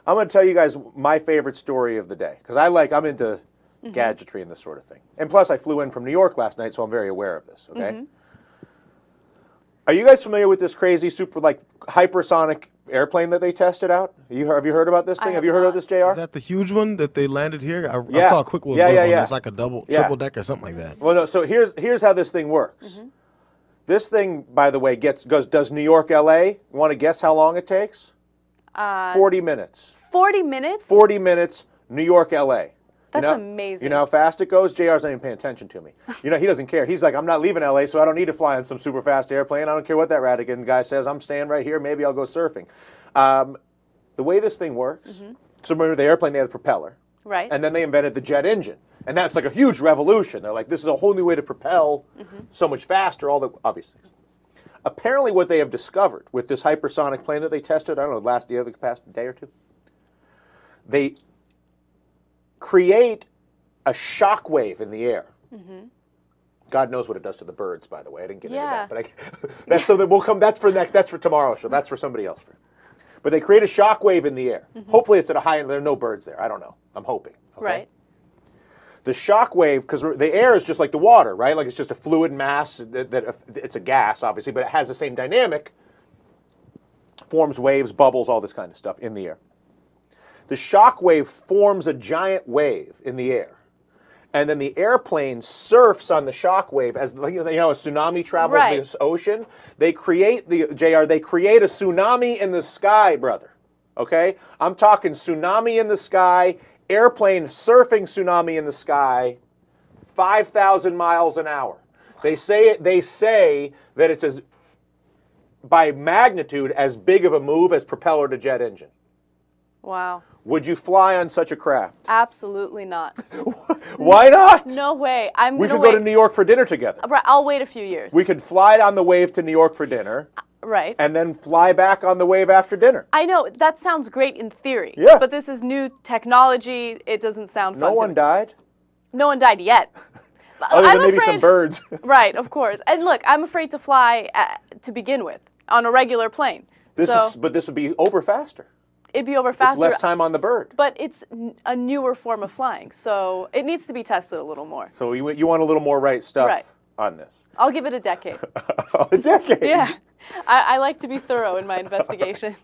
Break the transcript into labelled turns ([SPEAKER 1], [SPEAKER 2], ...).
[SPEAKER 1] I'm going to tell you guys my favorite story of the day, because I'm into gadgetry and this sort of thing. And plus, I flew in from New York last night, so I'm very aware of this, okay? Are you guys familiar with this crazy hypersonic airplane that they tested out? Have you heard about this thing? Have you heard of this, JR?
[SPEAKER 2] Is that the huge one that they landed here? I saw a quick little blurb on it. It's like a triple decker, something like that.
[SPEAKER 1] Well, no, so here's how this thing works. This thing, by the way, does New York, LA. You want to guess how long it takes? 40 minutes.
[SPEAKER 3] 40 minutes?
[SPEAKER 1] 40 minutes, New York, LA.
[SPEAKER 3] That's amazing.
[SPEAKER 1] You know how fast it goes? JR's not even paying attention to me. You know, he doesn't care. He's like, I'm not leaving LA, so I don't need to fly on some super fast airplane. I don't care what that Ratigan guy says. I'm staying right here. Maybe I'll go surfing. The way this thing works, so remember the airplane, they had the propeller.
[SPEAKER 3] Right.
[SPEAKER 1] And then they invented the jet engine. And that's like a huge revolution. They're like, this is a whole new way to propel so much faster, all the obvious things. Apparently what they have discovered with this hypersonic plane that they tested, I don't know, the past day or two, they create a shock wave in the air. God knows what it does to the birds, by the way. I didn't get into that, but that's something we'll come. That's for tomorrow's show. That's for somebody else. But they create a shock wave in the air. Hopefully, it's at a high end. There are no birds there. I don't know. I'm hoping. Okay?
[SPEAKER 3] Right.
[SPEAKER 1] The shock wave, because the air is just like the water, right? Like it's just a fluid mass that it's a gas, obviously, but it has the same dynamic. Forms waves, bubbles, all this kind of stuff in the air. The shock wave forms a giant wave in the air. And then the airplane surfs on the shock wave as a tsunami travels this ocean. They create they create a tsunami in the sky, brother. Okay? I'm talking tsunami in the sky, airplane surfing tsunami in the sky, 5,000 miles an hour. They say that it's by magnitude as big of a move as propeller to jet engine.
[SPEAKER 3] Wow.
[SPEAKER 1] Would you fly on such a craft?
[SPEAKER 3] Absolutely not.
[SPEAKER 1] Why not?
[SPEAKER 3] No way.
[SPEAKER 1] We could go to New York for dinner together.
[SPEAKER 3] I'll wait a few years.
[SPEAKER 1] We could fly on the wave to New York for dinner.
[SPEAKER 3] Right.
[SPEAKER 1] And then fly back on the wave after dinner.
[SPEAKER 3] I know, that sounds great in theory.
[SPEAKER 1] Yeah.
[SPEAKER 3] But this is new technology. It doesn't sound fun.
[SPEAKER 1] No one died?
[SPEAKER 3] No one died yet.
[SPEAKER 1] Other than maybe some birds.
[SPEAKER 3] Right, of course. And look, I'm afraid to fly to begin with on a regular plane.
[SPEAKER 1] But this would be over faster.
[SPEAKER 3] It'd be over faster.
[SPEAKER 1] It's less time on the bird.
[SPEAKER 3] But it's a newer form of flying, so it needs to be tested a little more.
[SPEAKER 1] So you want a little more right stuff on this.
[SPEAKER 3] I'll give it a decade.
[SPEAKER 1] A decade?
[SPEAKER 3] Yeah. I like to be thorough in my investigation.